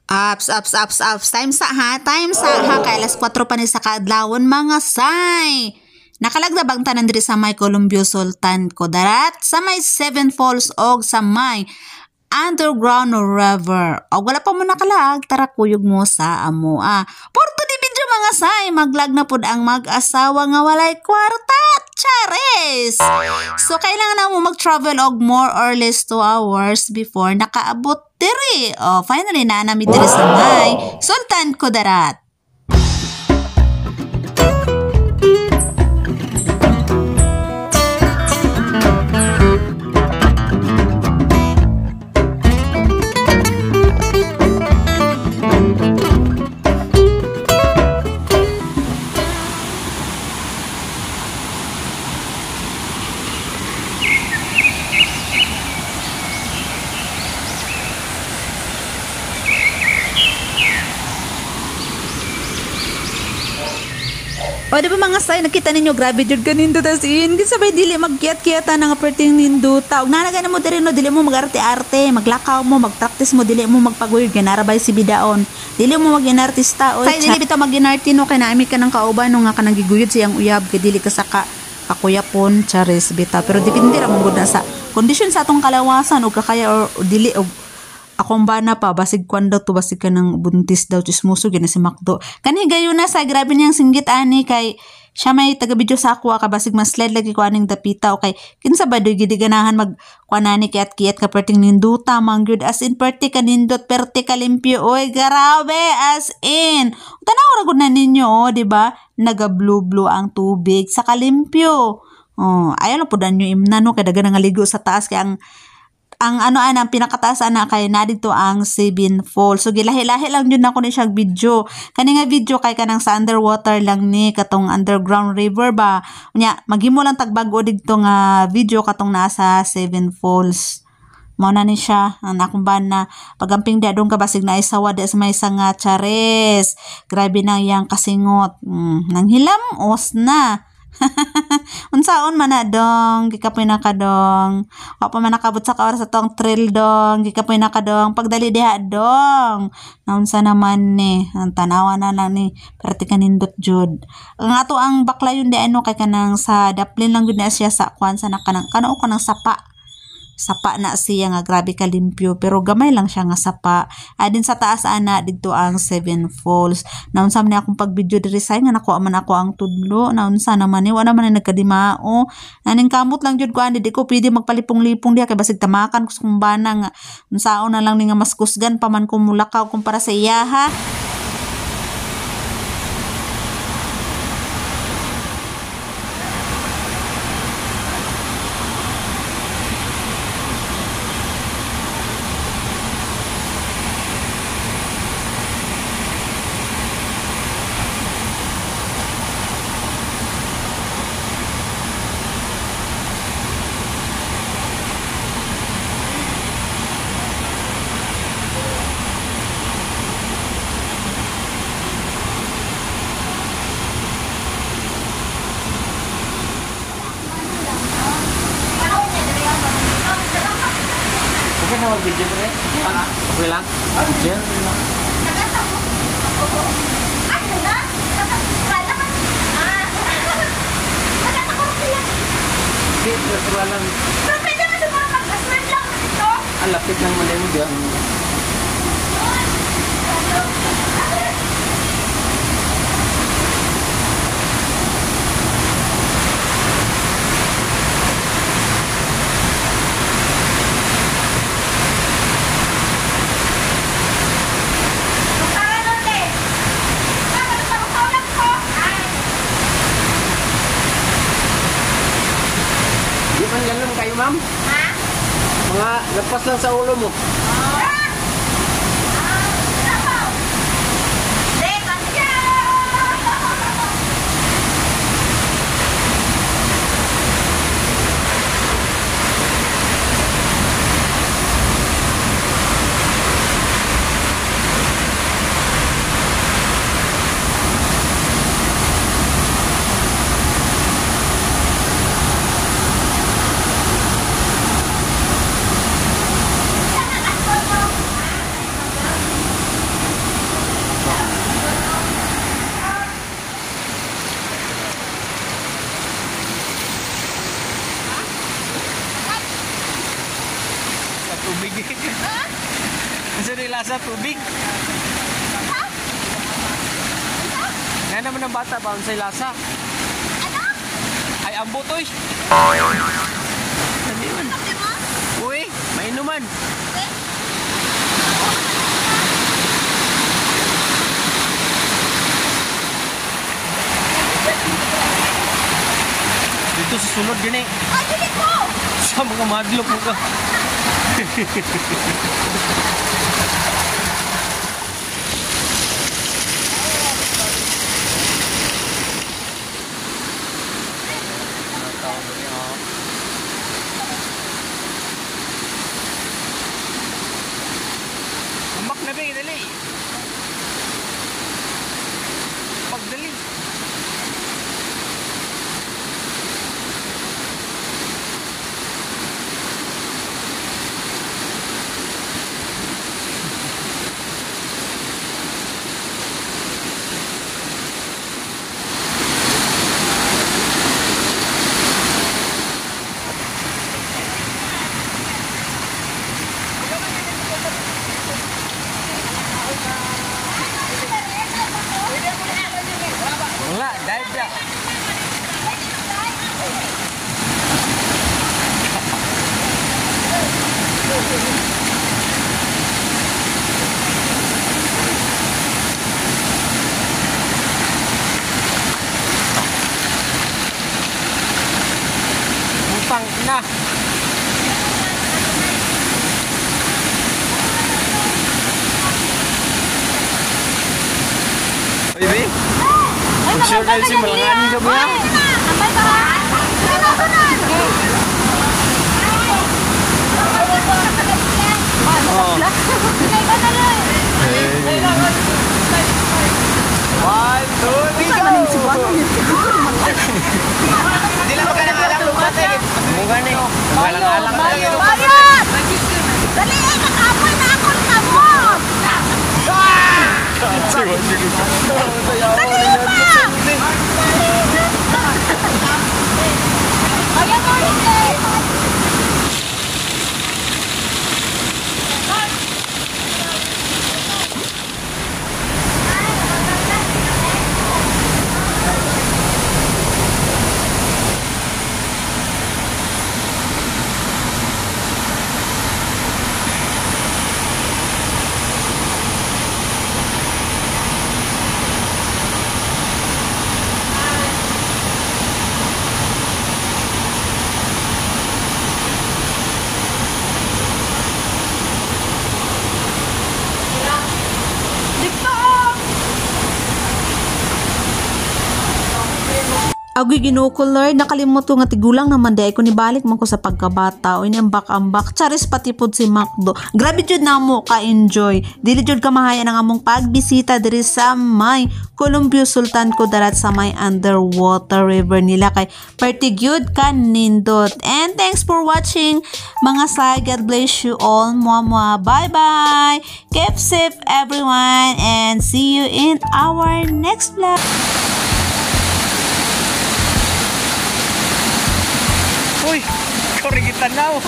Ups. Time sa ha. Kay alas 4 pa ni sa kaadlawon mga say. Nakalagdabang tanan diri sa may Columbio Sultan Kudarat, sa may Seven Falls og sa may Underground River. O wala pa mo nakalag, tara kuyog mo sa amo. Porto di video mga say, maglag na pud ang mag-asawa nga walay kwarta. Chares! So, kailangan na mo mag-travel og more or less 2 hours before nakaabot diri. Finally, naanami diri sa may Sultan Kudarat. O di ba mga say, nakita ninyo grabe jud kanindo tas in sabay dili magkiyat-kiyata nang aperting nindo ta. Og nalaga na mo diri no, dili mo magarte-arte, maglakaw mo, magpractice mo, dili mo magpaguyod ganarabay si bidaon. Dili mo maginartista o. Say dili bitaw maginarti no, kay naami ka nang kauban no nga kanang giguyod siyang uyab kay dili ka saka kakuyapon charis bitaw. Pero depende ra mo gud na sa kondisyon sa atong kalawasan o kakaya or dili og akong bana pa, basig kwan daw to, basig ka ng buntis daw, chismoso, gina si Macdo. Kani gayo na sa, grabe niyang singgit ani, kay siya may taga-video sa ako, basig mas slide lagi ko aning dapita, okay, kinsa ba do'y gidiganahan mag-kwanani kiyat-kiyat ka perting ninduta, mangyud, as in, perti ka nindot, perti ka limpyo, oy, grabe, as in. Tanaw ra gud na ninyo, diba? Naga-blue-blue ang tubig, sa kalimpyo. Ayaw lang po dan nyo imna, no, kaya daga nangaligo sa taas, kaya ang pinakataas kay na dito ang Seven Falls. So gilahi-lahi lang yun ako ni siyang video. Kani nga video kay kanang sa underwater lang ni katong underground river ba. Unya maghimo lang tagbago dito nga video katong nasa Seven Falls. Mao na ni siya ang akong bana pagamping dadong ka basig na isawa sa may nga chares. Grabe na yang kasingot. Nang hilam os na. Unsaon man na dong, gikapoy na ka dong. Wa pa man nakabot sa kaoras sa tong trail dong, gikapoy na ka dong. Pagdali diha dong. Naunsa naman ni, ang tanawa na lang ni, perti kanindot jud. Ang ato ang baklayon di ano kay kanang sa daplin lang gud na siya sa kwan sa kanang kanao ko ng sapa. Sapa na siya nga grabe ka limpyo pero gamay lang siya nga sapa. Adin sa taas ana didto ang Seven Falls. Naunsa man akong pagvideo diri say nga nakuha man ako ang tudlo. Naunsa naman ni wala man ni nagkadimao. Naning kamot lang jud ko ani di ko pwede magpalipong-lipong diha kay basig tamakan ko sa kumbana nga unsaon na lang ni nga mas kusgan pa man ko mulakaw kumpara sa iya ha. Okay na mag-video ko rin? Okay lang? Diyan? Hindi, nasuwa lang. Pero pwede mo sa mga pag-asman lang ito. Ang lapit ng malay mo dyan. Di man ganun kayo, ma'am? Ha? Mga lapas lang sa ulo mo. Unsay lasa tubig. Nga naman ang bata ba unsay lasa? Ano? Ay ambot oy. Sabi man. Sabi mo? Uy, mainuman. Okay. Dito sa sulod gani. Ay, dili ko! Sa mga madlok mo ka. Amak na ba, dali. Pagdali. Wala, dive ya. Utang na. Baby. Sure na si malangan ka ba? Tambay ka! Ano ko na? Oh. Pinay ka na rin! 1, 2, 3, go! Hindi lang magkalang-alang lupat eh. Munggan eh. Magkalang-alang lang yun. Bayad! Dali eh! Nakaapoy na ako ng kamot! Dali pa! Bayad mo rin eh! Agoy ginukular, nakalimot ko nga tigulang naman day ko nibalik man ko sa pagkabata o iniambak-ambak. Charis pati pod si Macdo. Grabe jud na mo ka-enjoy. Dili jud ka mahaya ng among pagbisita diri sa may Columbus Sultan Kudarat sa may underwater river nila kay party gyud ka nindot. And thanks for watching mga say. God bless you all. Mwah. Bye-bye. Keep safe everyone and see you in our next vlog. Uy, ikaw rin kita now.